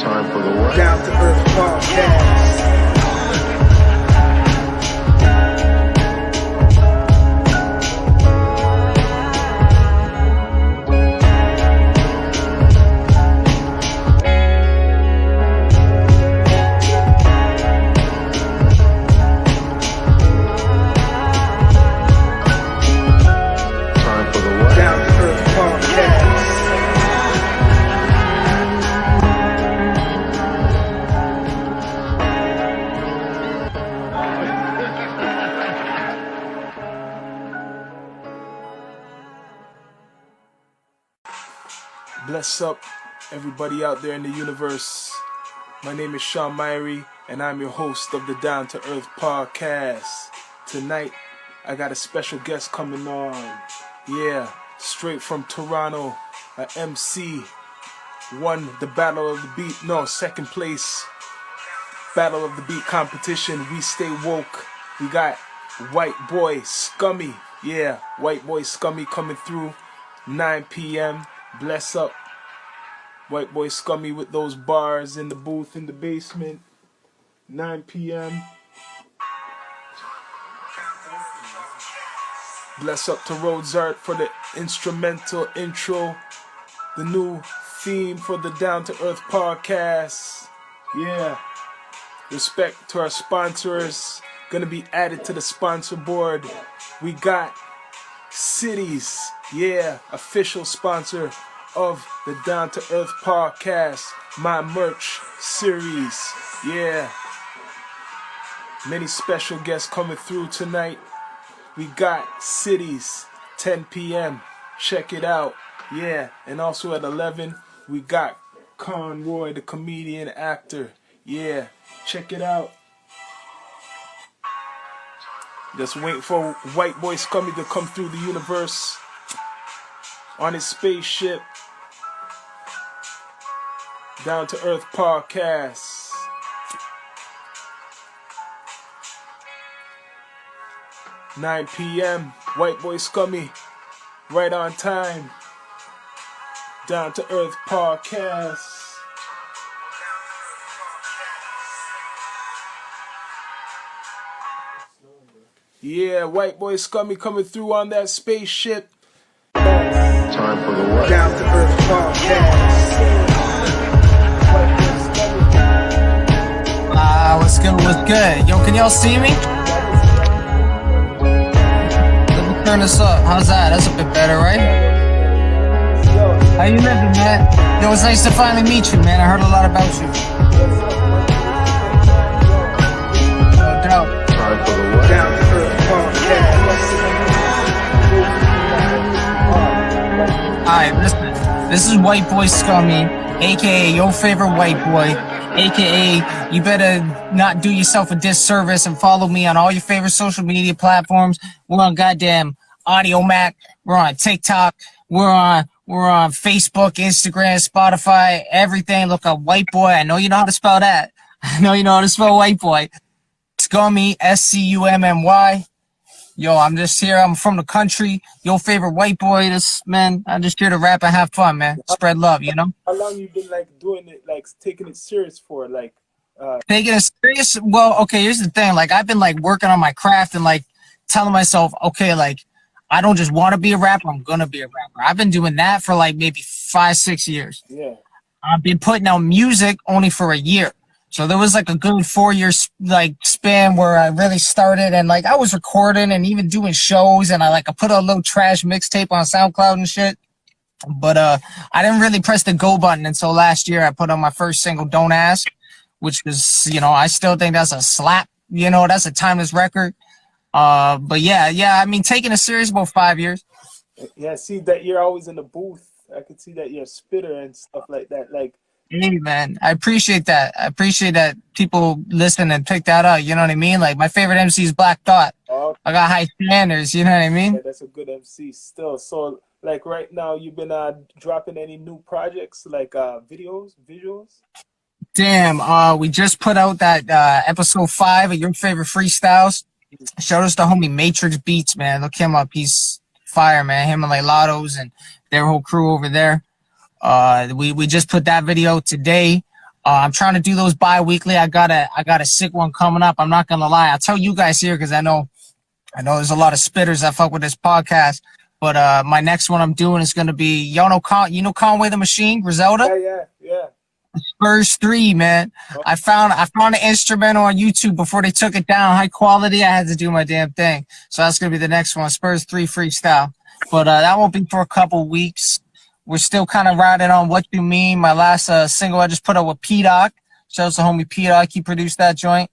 Time for the what? Down to Earth Podcast. Time for the what? Down to Earth Podcast. Bless up, everybody out there in the universe. My name is Sean Myrie, and I'm your host of the Down to Earth Podcast. Tonight, I got a special guest coming on. Yeah, straight from Toronto, a MC. Won the Battle of the Beat, second place Battle of the Beat competition. We stay woke. We got White Boy Scummy. Yeah, White Boy Scummy coming through 9 p.m. Bless up, White Boy Scummy with those bars in the booth in the basement. 9 p.m. Bless up to Rhodes Art for the instrumental intro. The new theme for the Down to Earth Podcast. Yeah. Respect to our sponsors. Gonna be added to the sponsor board. We got Cities. Yeah, official sponsor of the Down to Earth Podcast, my merch series. Yeah. Many special guests coming through tonight. We got Cities, 10 p.m. Check it out. Yeah, and also at 11, we got Conroy, the comedian actor. Yeah, check it out. Just wait for White Boy Scummy to come through the universe on his spaceship. Down to Earth Podcast. "9 p.m. White Boy Scummy, right on time. Down to Earth Podcast. Yeah, White Boy Scummy coming through on that spaceship. Time for the what? Down to Earth Podcast. What's good, what's good? Yo, can y'all see me? Let me turn this up. How's that? That's a bit better, right? How you living, man? Yo, it's nice to finally meet you, man. I heard a lot about you. No doubt. Time for the what? Down to Earth Podcast. Alright, listen. This is White Boy Scummy, aka your favorite white boy, aka you better not do yourself a disservice and follow me on all your favorite social media platforms. We're on goddamn Audio Mac, we're on TikTok, we're on Facebook, Instagram, Spotify, everything. Look up White Boy. I know you know how to spell that. I know you know how to spell White Boy. Scummy, SCUMMY. Yo, I'm just here. I'm from the country. Your favorite white boy. I'm just here to rap and have fun, man. Spread love, you know? How long you been doing it, taking it serious for? Taking it serious? Well, okay, here's the thing. I've been working on my craft and telling myself, okay, I don't just want to be a rapper, I'm gonna be a rapper. I've been doing that for maybe 5-6 years. Yeah. I've been putting out music only for a year. So there was a good 4-year span where I really started, and I was recording and even doing shows, and I put a little trash mixtape on SoundCloud and shit. But I didn't really press the go button until last year. I put on my first single, Don't Ask, which was, I still think that's a slap. That's a timeless record. But yeah, I mean, taking it serious about 5 years. Yeah, I see that you're always in the booth. I could see that you're a spitter and stuff like that. Hey, man, I appreciate that. I appreciate that people listen and pick that up. You know what I mean? My favorite MC is Black Thought. Oh, I got high standards. You know what I mean? yeah, that's a good MC still. So, right now, you've been dropping any new projects, visuals? Damn, we just put out that episode 5 of Your Favorite Freestyles. Shout out to homie Matrix Beats, man. Look him up. He's fire, man. Him and Lottos and their whole crew over there. We just put that video today. I'm trying to do those bi-weekly. I got a sick one coming up. I'm not gonna lie. I'll tell you guys here because I know there's a lot of spitters that fuck with this podcast. But my next one I'm doing is gonna be you know Conway the Machine, Griselda. Yeah. Spurs 3, man. I found an instrumental on YouTube before they took it down, high quality. I had to do my damn thing. So that's gonna be the next one, Spurs 3 freestyle. But that won't be for a couple weeks. We're still kind of riding on What You Mean. My last single I just put out with P-Doc. Shout out to homie P-Doc. He produced that joint.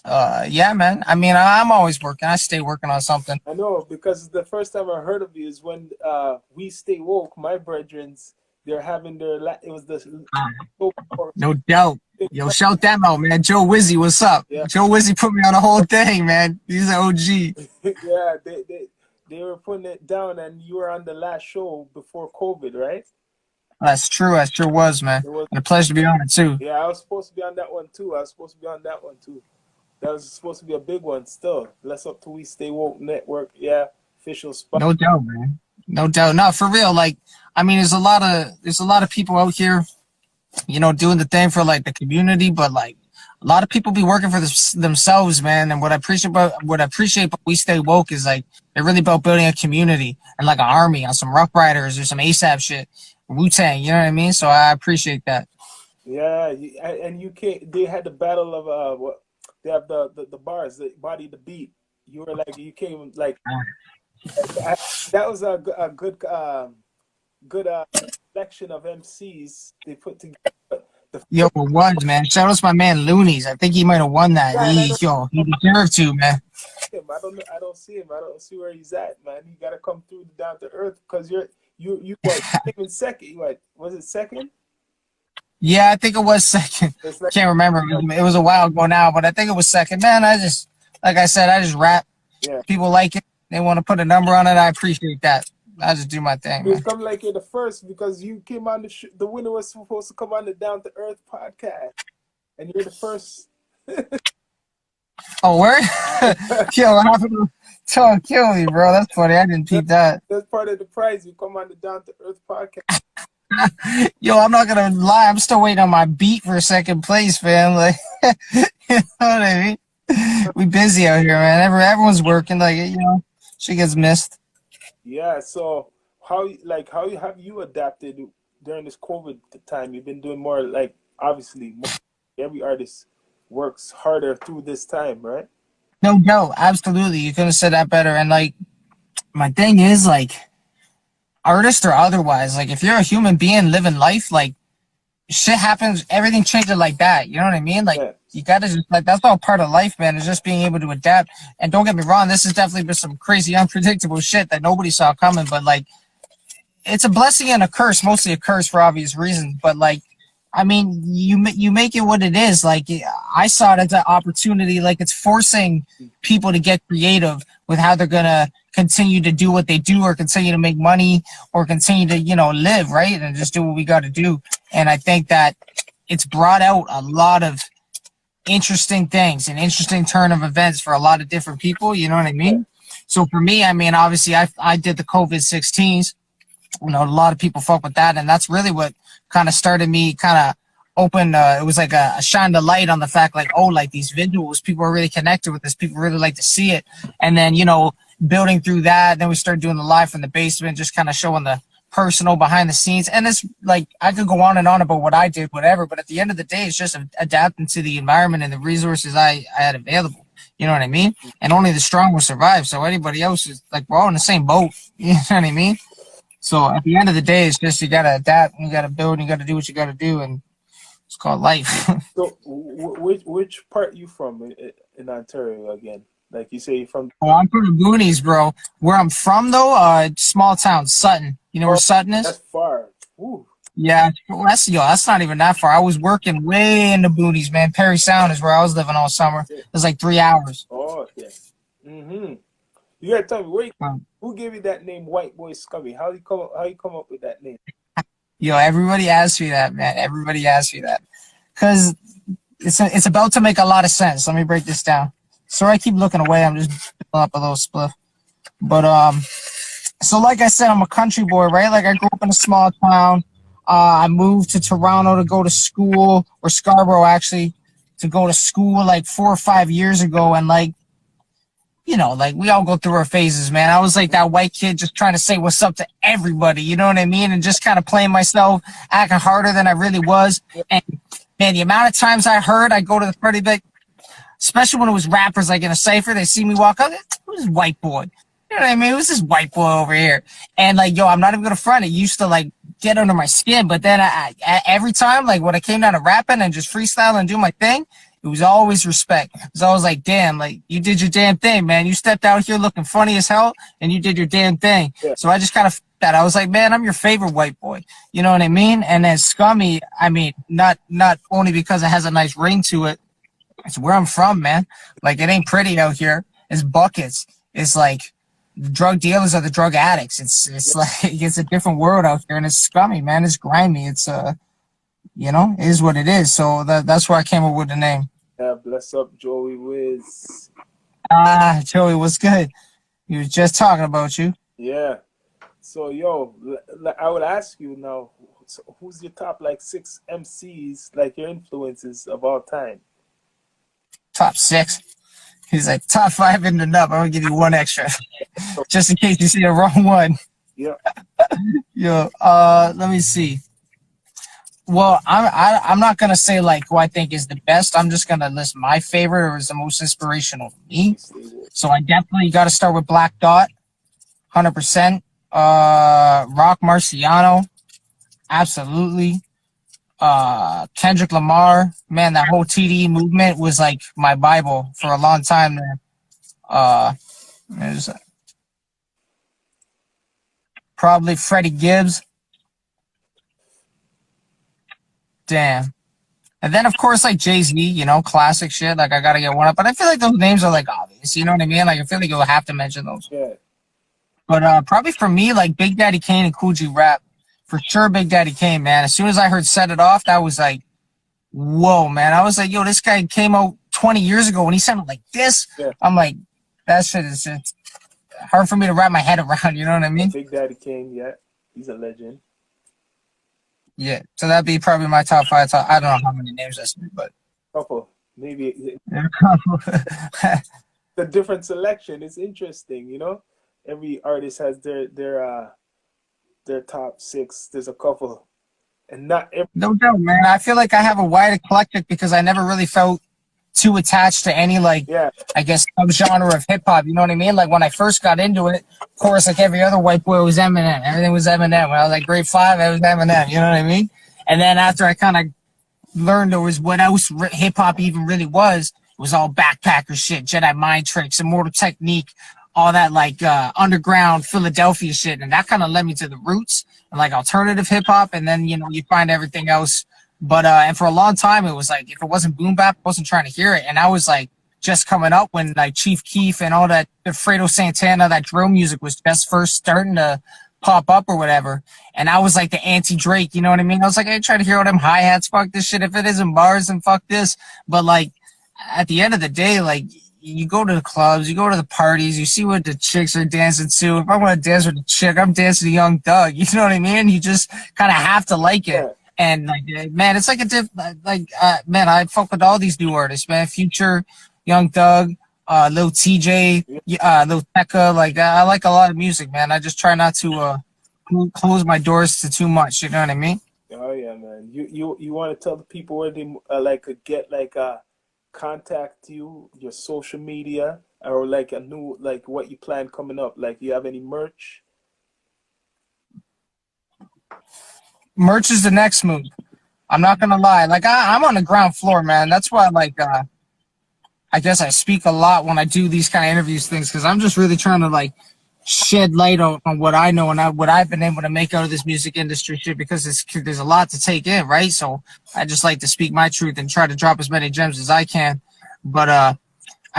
Yeah, man. I mean, I'm always working. I stay working on something. I know, because the first time I heard of you is when We Stay Woke, my brethrens, they're having it was the... No doubt. Yo, shout them out, man. Joe Wizzy, what's up? Yeah. Joe Wizzy put me on the whole thing, man. He's an OG. Yeah, they were putting it down, and you were on the last show before COVID, right? That's true. That sure was, man. And a pleasure to be on it, too. Yeah, I was supposed to be on that one, too. That was supposed to be a big one still. Bless up to We Stay Woke Network. Yeah, official spot. No doubt, man. No doubt. No, for real. Like, I mean, there's a lot of people out here, you know, doing the thing for like the community, but like a lot of people be working for themselves, man. And what I appreciate about We Stay Woke is like they're really about building a community and like an army on some Rough Riders or some ASAP shit, Wu-Tang. You know what I mean? So I appreciate that. Yeah, and you can't. They had the battle of what they have the bars, the body, the beat. You were like you came like that was a good selection of MCs they put together. Yo, it was, man. Shout out to my man Loonies. I think he might have won that. Yeah, He deserved to, man. I don't see him. I don't see where he's at, man. You gotta come through the down to earth because you came in second. What was it, second? Yeah, I think it was second. Like, Can't remember. It was a while ago now, but I think it was second. Man, like I said, I just rap. Yeah. People like it. They want to put a number on it. I appreciate that. I just do my thing. It's come like you're the first because you came on the winner was supposed to come on the Down to Earth podcast, and you're the first. Oh, word? Yo, what happened to kill me, bro? That's funny. I didn't peep that. That's part of the prize. You come on the Down to Earth podcast. Yo, I'm not gonna lie. I'm still waiting on my beat for second place, fam. Like, you know what I mean? We busy out here, man. Everyone's working. Like, you know, shit gets missed. Yeah. So how have you adapted during this COVID time? You've been doing more like obviously every artist works harder through this time, right? No, absolutely. You couldn't have said that better. And like, my thing is like, artist or otherwise, like if you're a human being living life, like shit happens, everything changes like that. You know what I mean? Like you gotta just like that's all part of life, man. Is just being able to adapt. And don't get me wrong, this has definitely been some crazy, unpredictable shit that nobody saw coming. But like, it's a blessing and a curse, mostly a curse for obvious reasons. But like, I mean, you make it what it is. Like I saw it as an opportunity. Like it's forcing people to get creative with how they're gonna continue to do what they do, or continue to make money, or continue to, you know, live, right, and just do what we got to do. And I think that it's brought out a lot of interesting things, an interesting turn of events for a lot of different people. You know what I mean? So for me, I mean, obviously, I did the COVID-16s. You know, a lot of people fuck with that, and that's really what kind of started me kind of open. It was like a shine the light on the fact, like, oh, like these visuals, people are really connected with this. People really like to see it. And then, you know, building through that, then we started doing the live from the basement, just kind of showing the personal behind the scenes. And it's like, I could go on and on about what I did, whatever, but at the end of the day, it's just adapting to the environment and the resources I had available. You know what I mean? And only the strong will survive. So anybody else is like, we're all in the same boat. You know what I mean? So at the end of the day, it's just, you got to adapt and you got to build and you got to do what you got to do. And it's called life. So which part you from in Ontario again? Like you say, you're from... Oh, I'm from the boonies, bro. Where I'm from, though, small town, Sutton. You know where Sutton is? That's far. Ooh. Yeah, that's not even that far. I was working way in the boonies, man. Perry Sound is where I was living all summer. It was like 3 hours. Oh, yeah. Mm-hmm. You gotta tell me, who gave you that name, White Boy Scummy? How you come up with that name? Yo, everybody asks me that, man. Everybody asks me that. Because it's about to make a lot of sense. Let me break this down. Sorry, I keep looking away. I'm just filling up a little spliff. But, so like I said, I'm a country boy, right? Like I grew up in a small town. I moved to Toronto to go to school, or Scarborough actually, to go to school like 4 or 5 years ago. And like, you know, like we all go through our phases, man. I was like that white kid just trying to say what's up to everybody, you know what I mean? And just kind of playing myself, acting harder than I really was. And man, the amount of times I heard, I go to the party, like, especially when it was rappers like in a cypher, they see me walk up, who's this white boy? You know what I mean? Who's this white boy over here? And like, yo, I'm not even gonna front. It used to like get under my skin, but then every time, like when I came down to rapping and just freestyle and do my thing, it was always respect. It was always like, damn, like you did your damn thing, man. You stepped out here looking funny as hell, and you did your damn thing. Yeah. So I just kind of that. I was like, man, I'm your favorite white boy. You know what I mean? And then Scummy, I mean, not only because it has a nice ring to it. It's where I'm from, man. Like it ain't pretty out here. It's buckets. It's like the drug dealers are the drug addicts. It's like it's a different world out here, and it's scummy, man. It's grimy. It's you know, it is what it is. So that's where I came up with the name. Yeah, bless up, Joey Wiz. Joey, what's good? He was just talking about you. Yeah. So, yo, I would ask you now, who's your top like 6 MCs, like your influences of all time? Top 6. He's like top 5 in the nub. I'm gonna give you one extra, just in case you see the wrong one. Yeah. Yo, let me see. Well, I'm not gonna say like who I think is the best. I'm just gonna list my favorite or is the most inspirational to me. So I definitely got to start with Black Dot, 100%. Rock Marciano, absolutely. Kendrick Lamar, man, that whole TDE movement was like my Bible for a long time there. There's probably Freddie Gibbs. Damn. And then, of course, like Jay-Z, you know, classic shit. Like, I got to get one up. But I feel like those names are, like, obvious. You know what I mean? Like, I feel like you'll have to mention those. Yeah. But probably for me, like, Big Daddy Kane and Cool G Rap. For sure, Big Daddy Kane, man. As soon as I heard Set It Off, that was like, whoa, man. I was like, yo, this guy came out 20 years ago when he sounded like this. Yeah. I'm like, that shit is just hard for me to wrap my head around. You know what I mean? Big Daddy Kane, yeah. He's a legend. Yeah, so that'd be probably my top 5. I don't know how many names I said, but couple, maybe. The different selection is interesting, you know. Every artist has their top 6. There's a couple, and not every. No doubt, man. I feel like I have a wide eclectic because I never really felt too attached to any like, I guess, subgenre of hip hop. You know what I mean? Like when I first got into it, of course, like every other white boy, was Eminem. Everything was Eminem. When I was like grade 5, I was Eminem. You know what I mean? And then after I kind of learned there was what else hip hop even really was, it was all backpacker shit, Jedi mind tricks, Immortal Technique, all that like underground Philadelphia shit, and that kind of led me to the roots and like alternative hip hop. And then you know you find everything else. But and for a long time, it was like if it wasn't boom bap, I wasn't trying to hear it. And I was like just coming up when like Chief Keef and all that Fredo Santana, that drill music was just first starting to pop up or whatever. And I was like the anti-Drake, you know what I mean? I was like, I try to hear all them hi-hats, fuck this shit. If it isn't bars, then fuck this. But like at the end of the day, like you go to the clubs, you go to the parties, you see what the chicks are dancing to. If I want to dance with a chick, I'm dancing to Young Thug. You know what I mean? You just kind of have to like it. Yeah. And like, man, it's like man, I fuck with all these new artists, man. Future, Young Thug, Lil TJ, Lil Tecca. Like, I like a lot of music, man. I just try not to close my doors to too much. You know what I mean? Oh yeah, man. You want to tell the people where they could get contact you, your social media, or like a new what you plan coming up? Like, you have any merch? Merch is the next move. I'm not gonna lie. Like I'm on the ground floor, man. That's why I guess I speak a lot when I do these kind of interviews things, because I'm just really trying to like shed light on what I know and what I've been able to make out of this music industry shit, because there's a lot to take in, right? So I just like to speak my truth and try to drop as many gems as I can. But I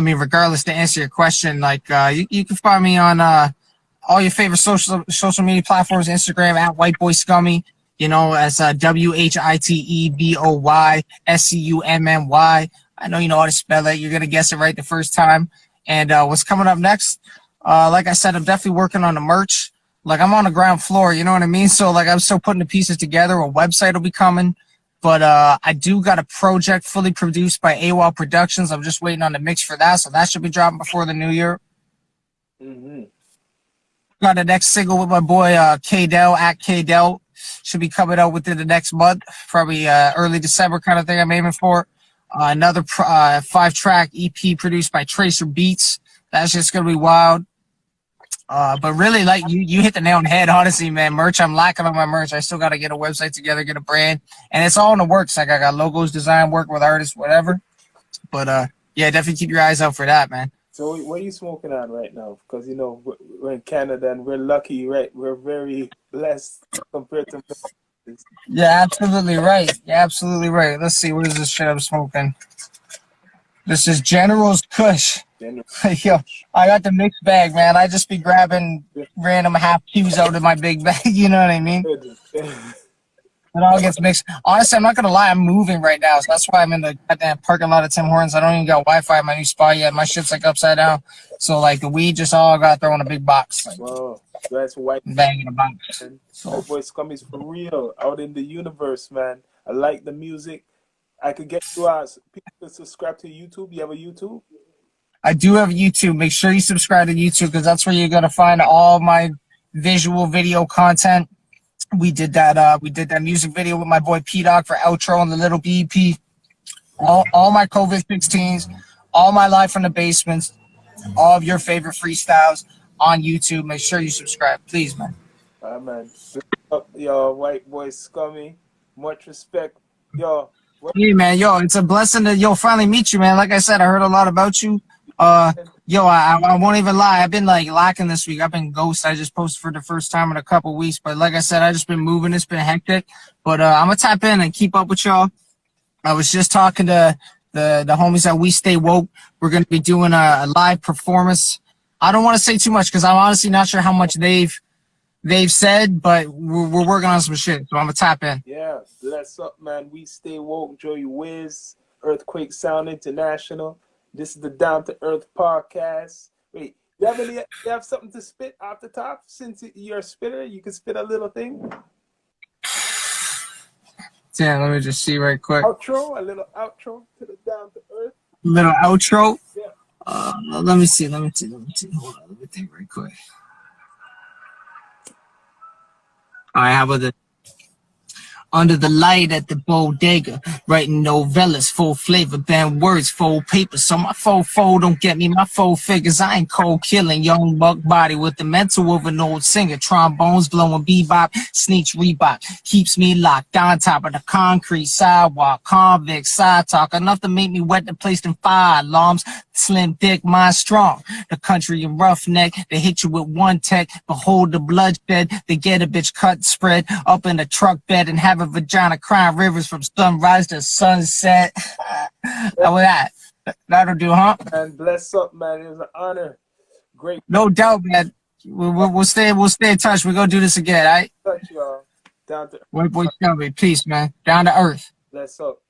mean, regardless, to answer your question, like you can find me on all your favorite social media platforms, Instagram at White Boy Scummy. You know, as WHITEBOYSCUMMY. I know you know how to spell it. You're going to guess it right the first time. And what's coming up next? Like I said, I'm definitely working on the merch. Like I'm on the ground floor, you know what I mean? So like I'm still putting the pieces together. A website will be coming. But I do got a project fully produced by AWOL Productions. I'm just waiting on the mix for that, so that should be dropping before the new year. Mm-hmm. Got the next single with my boy K Del at K Del. Should be coming out within the next month, probably early December kind of thing. I'm aiming for. Another 5-track EP produced by Tracer Beats. That's just gonna be wild. But really, like you hit the nail on the head. Honestly, man, merch. I'm lacking on my merch. I still got to get a website together, get a brand, and it's all in the works. Like I got logos, design, work with artists, whatever. But yeah, definitely keep your eyes out for that, man. So what are you smoking on right now? Because you know we're in Canada and we're lucky, right? We're very blessed compared to. Yeah, absolutely right. You're absolutely right. Let's see, what is this shit I'm smoking? This is General's Kush. Yo, I got the mixed bag, man. I just be grabbing random half Qs out of my big bag. You know what I mean? It all gets mixed. Honestly, I'm not gonna lie. I'm moving right now, so that's why I'm in the goddamn parking lot of Tim Hortons. I don't even got Wi-Fi at my new spot yet. My shit's like upside down. So like the weed just all got thrown in a big box. Like, Wow, that's white bag in a box. So White Boy Scummy's for real, out in the universe, man. I like the music. I could get you people to subscribe to YouTube. You have a YouTube? I do have YouTube. Make sure you subscribe to YouTube because that's where you're gonna find all my visual video content. We did that music video with my boy P Dog for outro on the Little BEP. All my COVID-16s, all my live from the basements, all of your favorite freestyles on YouTube. Make sure you subscribe, please, man. Man. Yo, White Boy Scummy. Much respect. Yo. Hey, man, yo, it's a blessing to finally meet you, man. Like I said, I heard a lot about you. Yo, I won't even lie. I've been like lacking this week. I've been ghost. I just posted for the first time in a couple weeks. But like I said, I just been moving. It's been hectic. But I'm gonna tap in and keep up with y'all. I was just talking to the homies at We Stay Woke. We're gonna be doing a live performance. I don't want to say too much because I'm honestly not sure how much they've said, but we're working on some shit. So I'm gonna tap in. Yeah, bless up, man. We Stay Woke, Joey Wiz, Earthquake Sound International. This is the Down to Earth podcast. Wait, you have something to spit off the top? Since you're a spitter, you can spit a little thing. Damn, let me just see right quick. A little outro to the Down to Earth. Little outro. Yeah. Let me see. Hold on, let me think right quick. All right, how about this? Under the light at the bodega, writing novellas, full flavor, banned words, full paper. So my faux don't get me my faux figures. I ain't cold killing, young buck body with the mental of an old singer. Trombones blowing bebop, sneaks Reebok, keeps me locked on top of the concrete sidewalk. Convict side talk, enough to make me wet the place in fire alarms. Slim dick, mind strong. The country and roughneck, they hit you with one tech. Behold the bloodshed, they get a bitch cut spread up in the truck bed and have a vagina crying rivers from sunrise to sunset. How was that? That'll do, huh? And bless up, man. It was an honor. Great. No doubt, man. We'll stay in touch. We're gonna do this again, all right? Touch, y'all. Down to White Boy Scummy, peace, man. Down to earth. bless up.